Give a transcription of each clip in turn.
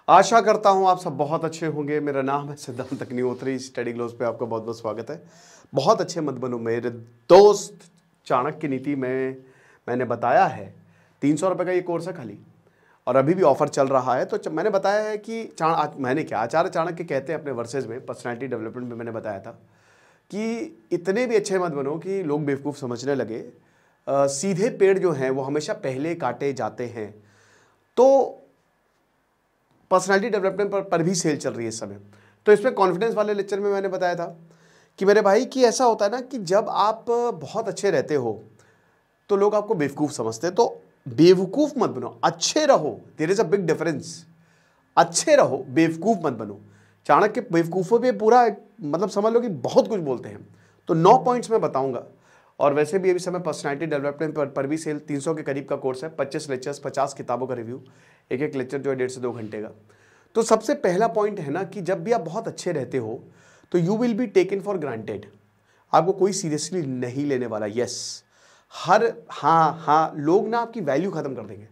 आशा करता हूं आप सब बहुत अच्छे होंगे। मेरा नाम है सिद्धांत अग्निहोत्री। स्टडी ग्लोस पे आपका बहुत बहुत स्वागत है। बहुत अच्छे मत बनो मेरे दोस्त। चाणक्य नीति में मैंने बताया है 300 रुपये का ये कोर्स है खाली, और अभी भी ऑफर चल रहा है। तो मैंने बताया है कि मैंने क्या आचार्य चाणक्य कहते हैं अपने वर्सेज में, पर्सनैलिटी डेवलपमेंट में मैंने बताया था कि इतने भी अच्छे मत बनो कि लोग बेवकूफ़ समझने लगे। सीधे पेड़ जो हैं वो हमेशा पहले काटे जाते हैं। तो पर्सनालिटी डेवलपमेंट पर भी सेल चल रही है इस समय। तो इसमें कॉन्फिडेंस वाले लेक्चर में मैंने बताया था कि मेरे भाई कि ऐसा होता है ना कि जब आप बहुत अच्छे रहते हो तो लोग आपको बेवकूफ़ समझते हैं। तो बेवकूफ़ मत बनो, अच्छे रहो। There is a big difference. अच्छे रहो, बेवकूफ़ मत बनो। चाणक्य बेवकूफ़ों पे पूरा मतलब समझ लो कि बहुत कुछ बोलते हैं। तो 9 पॉइंट्स मैं बताऊंगा। और वैसे भी अभी समय पर्सनालिटी डेवलपमेंट पर भी सेल 300 के करीब का कोर्स है। 25 लेक्चर्स, 50 किताबों का रिव्यू, एक एक लेक्चर जो है 1.5 से 2 घंटे का। तो सबसे पहला पॉइंट है ना कि जब भी आप बहुत अच्छे रहते हो तो you will be taken for granted. आपको कोई सीरियसली नहीं लेने वाला। यस, हाँ लोग ना आपकी वैल्यू खत्म कर देंगे।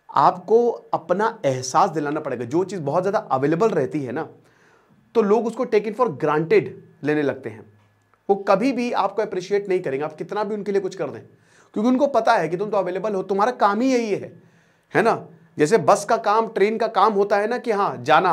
आपको अपना एहसास दिलाना पड़ेगा। जो चीज़ बहुत ज़्यादा अवेलेबल रहती है ना तो लोग उसको टेकन फॉर ग्रांटेड लेने लगते हैं। वो कभी भी आपको अप्रिशिएट नहीं करेंगे, आप कितना भी उनके लिए कुछ कर दें, क्योंकि उनको पता है कि तुम तो अवेलेबल हो, तुम्हारा काम ही यही है ना। जैसे बस का काम, ट्रेन का काम होता है ना कि हाँ जाना,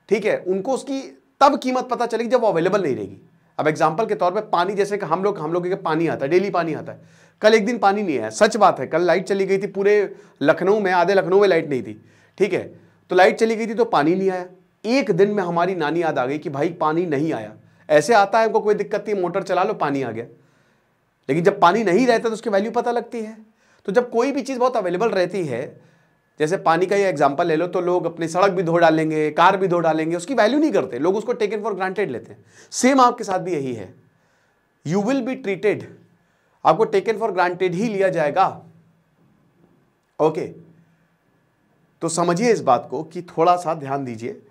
ठीक है। उनको उसकी तब कीमत पता चलेगी जब वो अवेलेबल नहीं रहेगी। अब एग्जांपल के तौर पे पानी, जैसे कि हम लोग के पानी आता है, डेली पानी आता है। कल एक दिन पानी नहीं आया, सच बात है। कल लाइट चली गई थी पूरे लखनऊ में, आधे लखनऊ में लाइट नहीं थी, ठीक है। तो लाइट चली गई थी तो पानी नहीं आया। एक दिन में हमारी नानी याद आ गई कि भाई पानी नहीं आया। ऐसे आता है, हमको कोई दिक्कत नहीं, मोटर चला लो, पानी आ गया। लेकिन जब पानी नहीं रहता तो उसकी वैल्यू पता लगती है। तो जब कोई भी चीज़ बहुत अवेलेबल रहती है, जैसे पानी का ये एग्जांपल ले लो, तो लोग अपनी सड़क भी धो डालेंगे, कार भी धो डालेंगे, उसकी वैल्यू नहीं करते लोग, उसको टेकन फॉर ग्रांटेड लेते हैं। सेम आपके साथ भी यही है। यू विल बी ट्रीटेड, आपको टेकन फॉर ग्रांटेड ही लिया जाएगा। ओके, तो समझिए इस बात को कि थोड़ा सा ध्यान दीजिए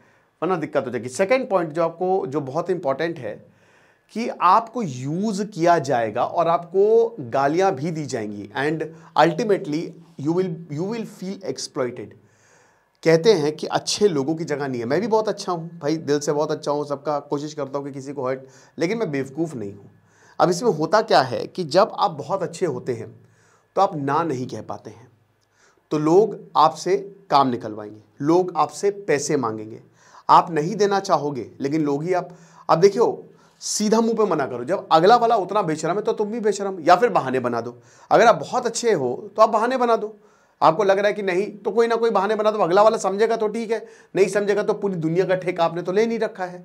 वरना दिक्कत हो जाएगी। सेकेंड पॉइंट जो बहुत इंपॉर्टेंट है कि आपको यूज किया जाएगा और आपको गालियां भी दी जाएंगी, and ultimately you will feel exploited. कहते हैं कि अच्छे लोगों की जगह नहीं है। मैं भी बहुत अच्छा हूं भाई, दिल से बहुत अच्छा हूं, सबका कोशिश करता हूं कि किसी को हर्ट, लेकिन मैं बेवकूफ़ नहीं हूं। अब इसमें होता क्या है कि जब आप बहुत अच्छे होते हैं तो आप ना नहीं कह पाते हैं, तो लोग आपसे काम निकलवाएंगे, लोग आपसे पैसे मांगेंगे। आप नहीं देना चाहोगे लेकिन लोग ही आप देखियो, सीधा मुंह पे मना करो। जब अगला वाला उतना बेशरम है तो तुम भी बेशरम, या फिर बहाने बना दो। अगर आप बहुत अच्छे हो तो आप बहाने बना दो। आपको लग रहा है कि नहीं, तो कोई ना कोई बहाने बना दो। अगला वाला समझेगा तो ठीक है, नहीं समझेगा तो पूरी दुनिया का ठेका आपने तो ले नहीं रखा है।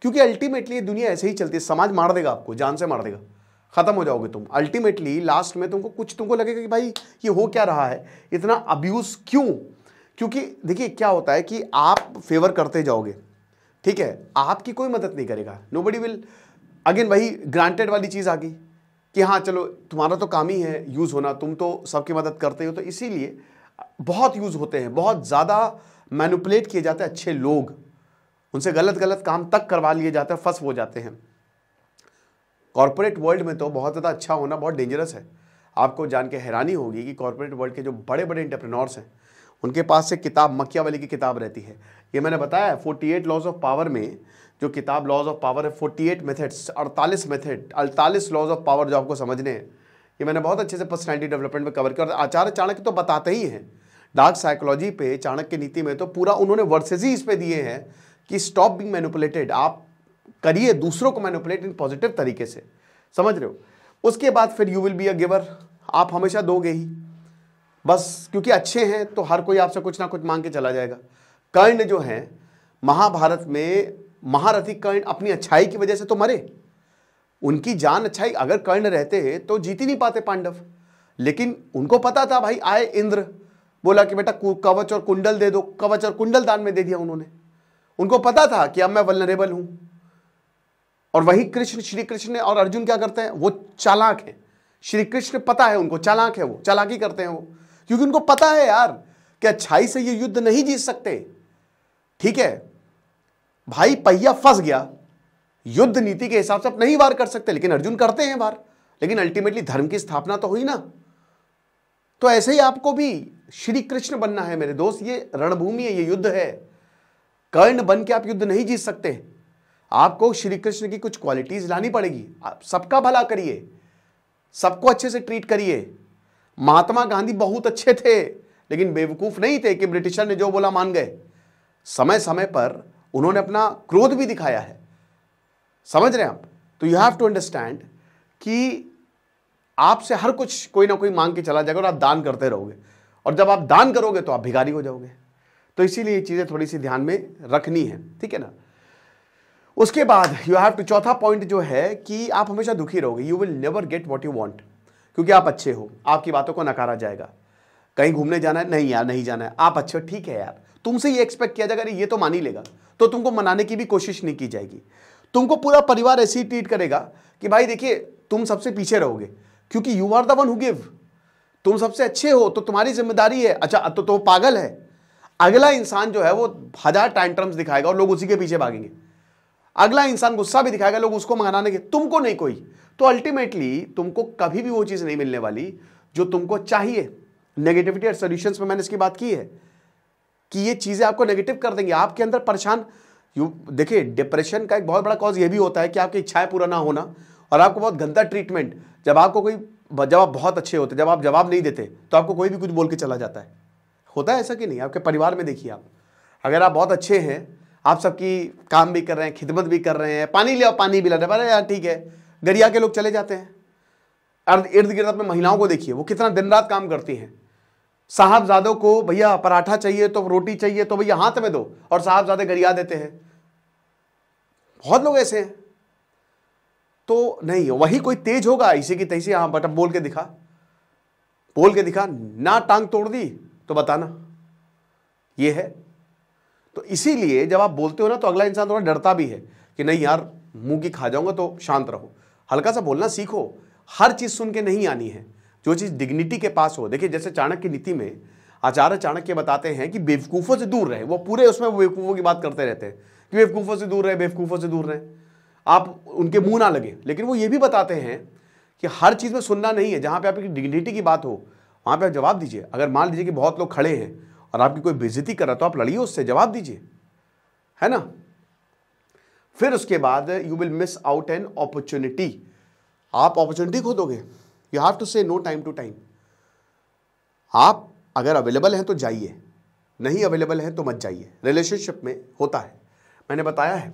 क्योंकि अल्टीमेटली ये दुनिया ऐसे ही चलती है। समाज मार देगा आपको, जान से मार देगा, खत्म हो जाओगे तुम। अल्टीमेटली लास्ट में तुमको लगेगा कि भाई ये हो क्या रहा है, इतना अब्यूज क्यों। क्योंकि देखिए क्या होता है कि आप फेवर करते जाओगे, ठीक है, आपकी कोई मदद नहीं करेगा। नोबडी विल, अगेन वही ग्रांटेड वाली चीज़ आ गई कि हाँ चलो तुम्हारा तो काम ही है यूज़ होना, तुम तो सबकी मदद करते हो। तो इसीलिए बहुत यूज़ होते हैं, बहुत ज़्यादा मैनिपुलेट किए जाते हैं अच्छे लोग, उनसे गलत गलत काम तक करवा लिए जाते हैं, फंस हो जाते हैं। कॉर्पोरेट वर्ल्ड में तो बहुत ज़्यादा अच्छा होना बहुत डेंजरस है। आपको जान के हैरानी होगी कि कॉर्पोरेट वर्ल्ड के जो बड़े बड़े एंटरप्रेन्योर्स हैं उनके पास से किताब, मकियावेली की किताब रहती है। ये मैंने बताया 48 लॉज ऑफ पावर में जो किताब लॉज ऑफ पावर है, 48 मेथड्स, 48 लॉज ऑफ पावर जो आपको समझने हैं, ये मैंने बहुत अच्छे से पर्सनैलिटी डेवलपमेंट में कवर किया। और आचार्य चाणक्य तो बताते ही हैं डार्क साइकोलॉजी पे, चाणक्य नीति में तो पूरा उन्होंने वर्सेस ही इस पे दिए हैं कि स्टॉप बीइंग मैनिपुलेटेड। आप करिए दूसरों को मैनिपुलेट इन पॉजिटिव तरीके से, समझ रहे हो। उसके बाद फिर you will be a giver, आप हमेशा दोगे ही बस, क्योंकि अच्छे हैं तो हर कोई आपसे कुछ ना कुछ मांग के चला जाएगा। कर्ण जो है महाभारत में, महारथी कर्ण अपनी अच्छाई की वजह से तो मरे, उनकी जान अच्छाई, अगर कर्ण रहते तो जीत ही नहीं पाते पांडव। लेकिन उनको पता था भाई, आए इंद्र, बोला कि बेटा कवच और कुंडल दे दो, कवच और कुंडल दान में दे दिया उन्होंने। उनको पता था कि अब मैं वल्नरेबल हूं। और वही कृष्ण, श्री कृष्ण और अर्जुन क्या करते हैं, वो चालाक है। श्री कृष्ण पता है उनको, चालाक है वो, चालाकी करते हैं वो, क्योंकि उनको पता है यार कि अच्छाई से ये युद्ध नहीं जीत सकते, ठीक है भाई। पहिया फंस गया, युद्ध नीति के हिसाब से आप नहीं वार कर सकते, लेकिन अर्जुन करते हैं वार, लेकिन अल्टीमेटली धर्म की स्थापना तो हुई ना। तो ऐसे ही आपको भी श्री कृष्ण बनना है मेरे दोस्त। ये रणभूमि है, ये युद्ध है, कर्ण बन के आप युद्ध नहीं जीत सकते। आपको श्री कृष्ण की कुछ क्वालिटीज लानी पड़ेगी। आप सबका भला करिए, सबको अच्छे से ट्रीट करिए। महात्मा गांधी बहुत अच्छे थे, लेकिन बेवकूफ नहीं थे कि ब्रिटिशर ने जो बोला मान गए। समय समय पर उन्होंने अपना क्रोध भी दिखाया है, समझ रहे हैं आप? तो यू हैव टू अंडरस्टैंड कि आपसे हर कुछ कोई ना कोई मांग के चला जाएगा और आप दान करते रहोगे, और जब आप दान करोगे तो आप भिखारी हो जाओगे। तो इसीलिए ये चीजें थोड़ी सी ध्यान में रखनी है, ठीक है ना। उसके बाद यू हैव टू, चौथा पॉइंट जो है कि आप हमेशा दुखी रहोगे। You will never get what you want, क्योंकि आप अच्छे हो, आपकी बातों को नकारा जाएगा। कहीं घूमने जाना है, नहीं यार नहीं जाना है, आप अच्छे हो, ठीक है यार, तुमसे ये एक्सपेक्ट किया जाएगा, ये तो मान ही लेगा, तो तुमको मनाने की भी कोशिश नहीं की जाएगी। तुमको पूरा परिवार ऐसे ही ट्रीट करेगा कि भाई देखिए तुम सबसे पीछे रहोगे, क्योंकि you are the one who give. तुम सबसे अच्छे हो तो तुम्हारी जिम्मेदारी है। अच्छा तो पागल है, अगला इंसान जो है वो 1000 टैंट्रम्स दिखाएगा और लोग उसी के पीछे भागेंगे। अगला इंसान गुस्सा भी दिखाएगा, लोग उसको मनाने के, तुमको नहीं कोई। तो अल्टीमेटली तुमको कभी भी वो चीज नहीं मिलने वाली जो तुमको चाहिए। नेगेटिविटी और सॉल्यूशंस में मैंने इसकी बात की है कि ये चीजें आपको नेगेटिव कर देंगे, आपके अंदर परेशान। देखिए डिप्रेशन का एक बहुत बड़ा कॉज ये भी होता है कि आपकी इच्छाएं पूरा ना होना और आपको बहुत गंदा ट्रीटमेंट। जब आप बहुत अच्छे होते, जब आप जवाब नहीं देते तो आपको कोई भी कुछ बोल के चला जाता है। होता है ऐसा कि नहीं? आपके परिवार में देखिए आप, अगर आप बहुत अच्छे हैं, आप सबकी काम भी कर रहे हैं, खिदमत भी कर रहे हैं, पानी ले आओ पानी भी ला रहे हैं, यार ठीक है, गरिया के लोग चले जाते हैं। इर्द गिर्द अपने महिलाओं को देखिए, वो कितना दिन रात काम करती हैं। साहबजादों को भैया पराठा चाहिए तो रोटी चाहिए तो भैया हाथ में दो, और साहबजादे गरिया देते हैं। बहुत लोग ऐसे हैं। तो नहीं, वही कोई तेज होगा इसी की तैसी, हाँ बट बोल के दिखा ना, टांग तोड़ दी तो बताना, ये है। तो इसीलिए जब आप बोलते हो ना तो अगला इंसान थोड़ा डरता भी है कि नहीं यार मुंह की खा जाऊंगा, तो शांत रहो, हल्का सा बोलना सीखो। हर चीज सुन के नहीं आनी है, जो चीज डिग्निटी के पास हो। देखिए जैसे चाणक्य नीति में आचार्य चाणक्य बताते हैं कि बेवकूफों से दूर रहे। वो पूरे उसमें बेवकूफों की बात करते रहते हैं कि बेवकूफों से दूर रहे, बेवकूफों से दूर रहे, आप उनके मुंह ना लगे। लेकिन वो ये भी बताते हैं कि हर चीज में सुनना नहीं है। जहां पे आपकी डिग्निटी की बात हो वहां पे आप जवाब दीजिए। अगर मान लीजिए कि बहुत लोग खड़े हैं और आपकी कोई बेइज्जती कर रहा है तो आप लड़िए उससे, जवाब दीजिए, है ना। फिर उसके बाद you will miss out an opportunity. आप अपॉर्चुनिटी खो दोगे। यू हैव टू से नो टाइम टू टाइम। आप अगर अवेलेबल हैं तो जाइए, नहीं अवेलेबल है तो मत जाइए। रिलेशनशिप में होता है, मैंने बताया है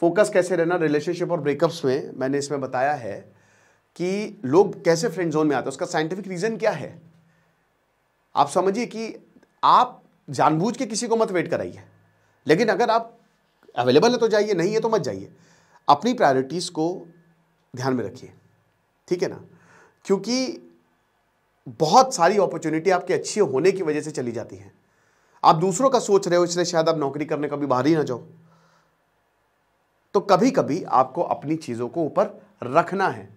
फोकस कैसे रहना रिलेशनशिप और ब्रेकअप्स में। मैंने इसमें बताया है कि लोग कैसे फ्रेंड जोन में आते हैं, उसका साइंटिफिक रीजन क्या है। आप समझिए कि आप जानबूझ के किसी को मत वेट कराइए, लेकिन अगर आप अवेलेबल है तो जाइए, नहीं है तो मत जाइए। अपनी प्रायोरिटीज को ध्यान में रखिए, ठीक है ना, क्योंकि बहुत सारी अपॉर्चुनिटी आपके अच्छी होने की वजह से चली जाती है। आप दूसरों का सोच रहे हो, इसलिए शायद आप नौकरी करने कभी बाहर ही ना जाओ। तो कभी कभी आपको अपनी चीजों को ऊपर रखना है।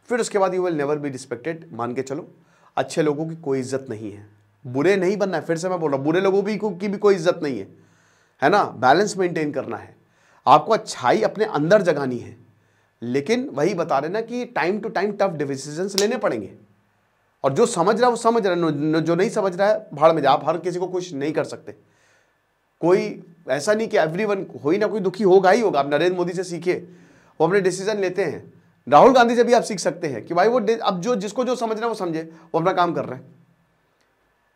फिर उसके बाद you will never be respected. मान के चलो अच्छे लोगों की कोई इज्जत नहीं है, बुरे नहीं बनना है। फिर से मैं बोल रहा हूं, बुरे लोगों की भी कोई इज्जत नहीं है ना। बैलेंस मेंटेन करना है, आपको अच्छाई अपने अंदर जगानी है। लेकिन वही बता रहे ना कि time to time tough decisions लेने पड़ेंगे। और जो समझ रहा है वो समझ रहा है, जो नहीं समझ रहा है भाड़ में जा। आप हर किसी को खुश नहीं कर सकते। कोई ऐसा नहीं कि एवरीवन, कोई ना कोई दुखी होगा ही होगा। आप नरेंद्र मोदी से सीखिए, वो अपने डिसीजन लेते हैं। राहुल गांधी से भी आप सीख सकते हैं कि भाई वो अब जो जिसको जो समझना है वो समझे, वो अपना काम कर रहे हैं।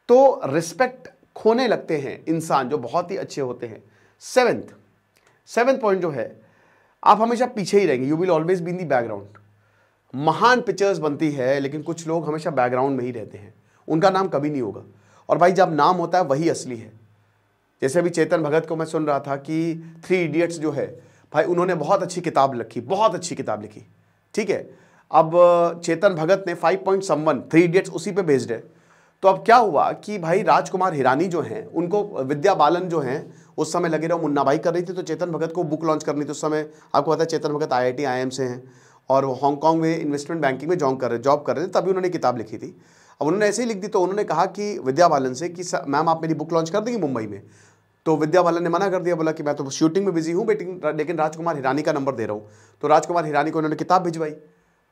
तो रिस्पेक्ट खोने लगते हैं इंसान जो बहुत ही अच्छे होते हैं। सेवेंथ पॉइंट जो है, आप हमेशा पीछे ही रहेंगे। You will always be in the background. महान पिक्चर्स बनती है लेकिन कुछ लोग हमेशा बैकग्राउंड में ही रहते हैं, उनका नाम कभी नहीं होगा। और भाई जब नाम होता है वही असली है। जैसे अभी चेतन भगत को मैं सुन रहा था कि 3 इडियट्स जो है, भाई उन्होंने बहुत अच्छी किताब लिखी, बहुत अच्छी किताब लिखी, ठीक है। अब चेतन भगत ने 5.1 3 इडियट्स उसी पे बेस्ड है। तो अब क्या हुआ कि भाई राजकुमार हिरानी जो हैं, उनको विद्या बालन जो हैं उस समय लगे रहो, मुन्ना भाई कर रही थी, तो चेतन भगत को बुक लॉन्च करनी थी। उस समय आपको पता है चेतन भगत IIT IIM से हैं और हांगकांग में इन्वेस्टमेंट बैंकिंग में जॉब कर रहे थे, तभी उन्होंने किताब लिखी थी। अब उन्होंने ऐसे ही लिख दी, तो उन्होंने कहा कि विद्या बालन से कि मैम आप मेरी बुक लॉन्च कर देंगी मुंबई में। तो विद्या बालन ने मना कर दिया, बोला कि मैं तो शूटिंग में बिजी हूँ लेकिन राजकुमार हिरानी का नंबर दे रहा हूँ। तो राजकुमार हिरानी को उन्होंने किताब भिजवाई।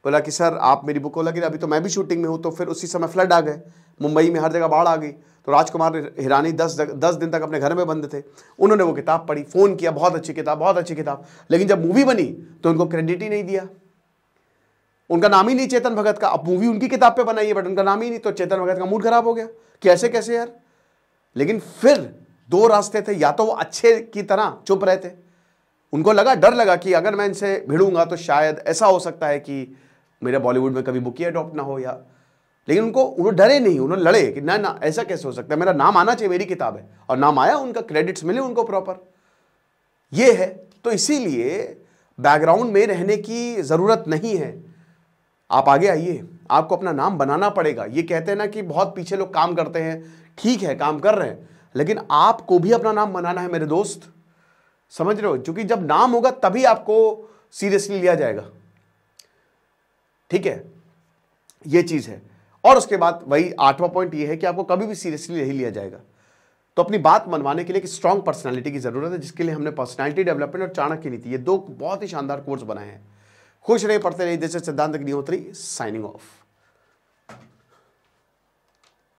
बोला कि सर आप मेरी बुक, बोला कि अभी तो मैं भी शूटिंग में हूँ। तो फिर उसी समय फ्लड आ गए, मुंबई में हर जगह बाढ़ आ गई। तो राजकुमार हिरानी 10 दिन तक अपने घर में बंद थे। उन्होंने वो किताब पढ़ी, फ़ोन किया, बहुत अच्छी किताब, बहुत अच्छी किताब। लेकिन जब मूवी बनी तो उनको क्रेडिट ही नहीं दिया, उनका नाम ही नहीं चेतन भगत का। अब मूवी उनकी किताब पे बनाई है बट उनका नाम ही नहीं, तो चेतन भगत का मूड खराब हो गया कि ऐसे कैसे यार। लेकिन फिर दो रास्ते थे, या तो वो अच्छे की तरह चुप रहे थे, उनको लगा, डर लगा कि अगर मैं इनसे भिड़ूंगा तो शायद ऐसा हो सकता है कि मेरा बॉलीवुड में कभी बुक ही अडॉप्ट ना हो, या लेकिन उन्होंने डरे नहीं, उन्होंने लड़े कि ना ना ऐसा कैसे हो सकता है, मेरा नाम आना चाहिए, मेरी किताब है। और नाम आया, उनका क्रेडिट्स मिले उनको प्रॉपर। ये है, तो इसीलिए बैकग्राउंड में रहने की ज़रूरत नहीं है। आप आगे आइए, आपको अपना नाम बनाना पड़ेगा। ये कहते हैं ना कि बहुत पीछे लोग काम करते हैं, ठीक है काम कर रहे हैं, लेकिन आपको भी अपना नाम बनाना है मेरे दोस्त, समझ रहे हो? क्योंकि जब नाम होगा तभी आपको सीरियसली लिया जाएगा, ठीक है, ये चीज़ है। और उसके बाद वही 8वां पॉइंट ये है कि आपको कभी भी सीरियसली नहीं लिया जाएगा। तो अपनी बात मनवाने के लिए एक स्ट्रांग पर्सनालिटी की जरूरत है, जिसके लिए हमने पर्सनालिटी डेवलपमेंट और चाणक्य नीति, ये 2 बहुत ही शानदार कोर्स बनाए हैं। खुश रहे, पढ़ते रहिए। दिस इज सिद्धांत अग्निहोत्री साइनिंग ऑफ।